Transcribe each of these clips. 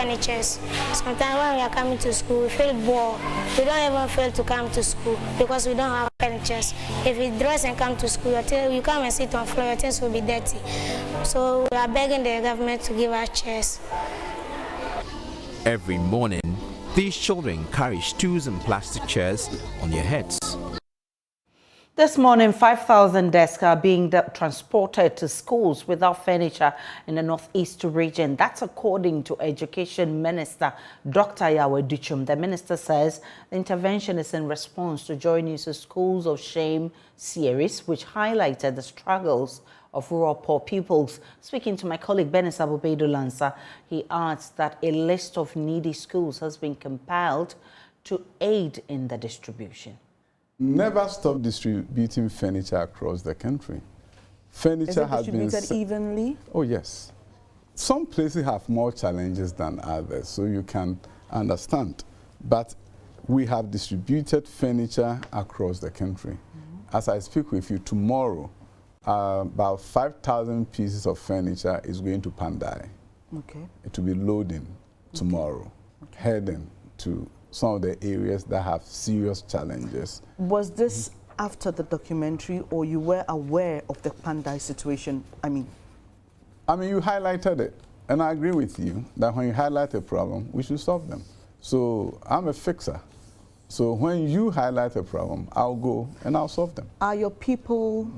furnitures. Sometimes when we are coming to school, we feel bored. We don't even feel to come to school because we don't have furnitures. If we dress and come to school, you come and sit on floor, your things will be dirty. So we are begging the government to give us chairs. Every morning, these children carry stools and plastic chairs on their heads. This morning, 5,000 desks are being transported to schools without furniture in the northeast region. That's according to Education Minister Dr. Adutwum. The minister says the intervention is in response to Joy News' Schools of Shame series, which highlighted the struggles of rural poor pupils. Speaking to my colleague Benis Abubedu Lansa, he adds that a list of needy schools has been compiled to aid in the distribution. Never stop distributing furniture across the country. Furniture has been distributed evenly? Oh, yes. Some places have more challenges than others, so you can understand. But we have distributed furniture across the country. As I speak with you tomorrow, about 5,000 pieces of furniture is going to Kpandai. Okay. It will be loading tomorrow, heading to some of the areas that have serious challenges. Was this after the documentary, or you were aware of the Kpandai situation? I mean, you highlighted it, and I agree with you that when you highlight a problem, we should solve them. So I'm a fixer. So when you highlight a problem, I'll go and I'll solve them. Are your people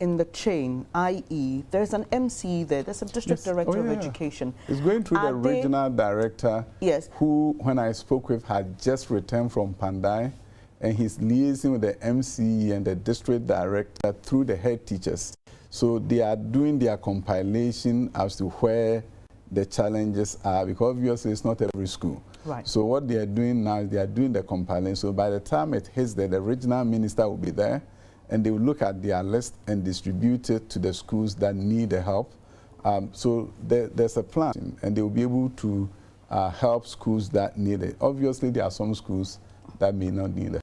in the chain, i.e., there's an MC there, there's a district director of education. It's going through the regional director, who, when I spoke with, had just returned from Kpandai, and he's liaising with the MC and the district director through the head teachers. So they are doing their compilation as to where the challenges are, because obviously it's not every school. Right. So what they are doing now is they are doing the compilation. So by the time it hits there, the regional minister will be there, and they will look at their list and distribute it to the schools that need the help. So there's a plan, and they will be able to help schools that need it. Obviously, there are some schools that may not need it.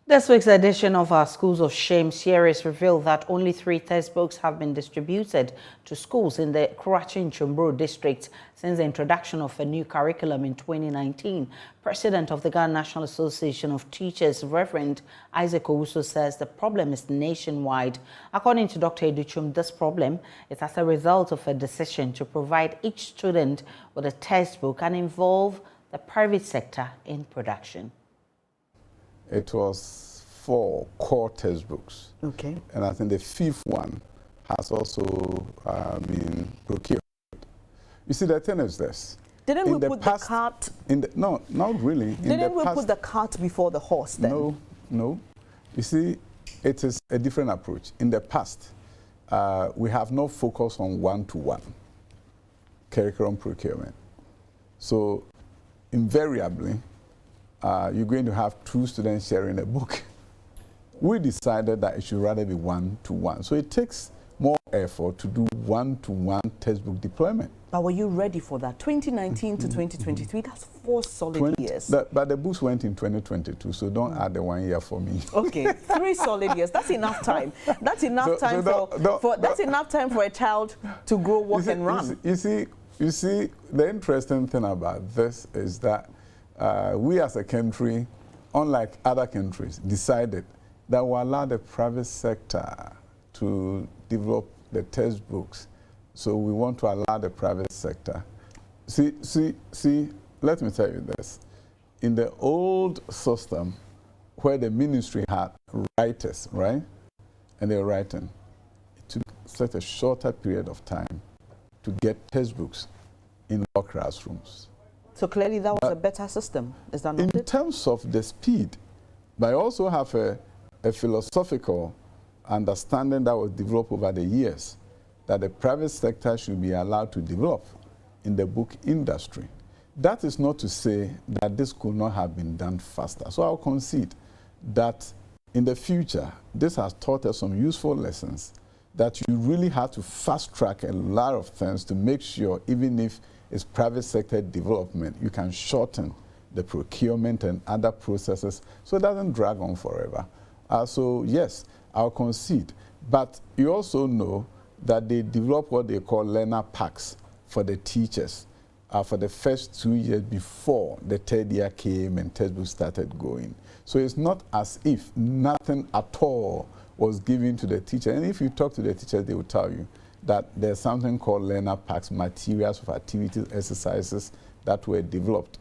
This week's edition of our Schools of Shame series revealed that only 3 textbooks have been distributed to schools in the Kurachi-Nchomboro district since the introduction of a new curriculum in 2019. President of the Ghana National Association of Teachers, Reverend Isaac Owusu, says the problem is nationwide. According to Dr. Adutwum, this problem is as a result of a decision to provide each student with a textbook and involve the private sector in production. It was 4 core textbooks. Okay. And I think the 5th one has also been procured. You see, the thing is this. Didn't we put the cart? No, not really. Didn't we put the cart before the horse then? No, no. You see, it is a different approach. In the past, we have no focus on one-to-one curriculum procurement. So, invariably, you're going to have 2 students sharing a book. We decided that it should rather be one-to-one. So it takes more effort to do one-to-one textbook deployment. But were you ready for that? 2019 to 2023, that's 4 solid years. But the books went in 2022, so don't add the 1 year for me. Okay, 3 solid years. That's enough time. That's enough time that's enough time for a child to grow, walk, and run. You see, the interesting thing about this is that we as a country, unlike other countries, decided that we'll allow the private sector to develop the textbooks. So we want to allow the private sector. See, let me tell you this. In the old system, where the ministry had writers, right? And they were writing, it took such a shorter period of time to get textbooks in our classrooms. So clearly that was a better system, is that not it? In terms of the speed, but I also have a philosophical understanding that was developed over the years, that the private sector should be allowed to develop in the book industry. That is not to say that this could not have been done faster. So I'll concede that in the future, this has taught us some useful lessons, that you really have to fast track a lot of things to make sure, even if it's private sector development, you can shorten the procurement and other processes so it doesn't drag on forever. So yes, I'll concede. But you also know that they develop what they call learner packs for the teachers. for the first 2 years before the third year came and textbooks started going. So it's not as if nothing at all was given to the teacher. And if you talk to the teachers, they will tell you that there's something called learner packs, materials of activities, exercises that were developed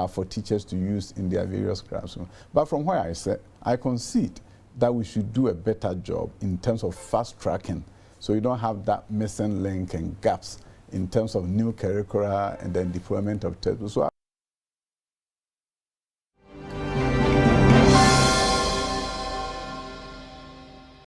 for teachers to use in their various classrooms. But from where I said, I concede that we should do a better job in terms of fast tracking, so you don't have that missing link and gaps in terms of new curricula and then deployment of textbooks. So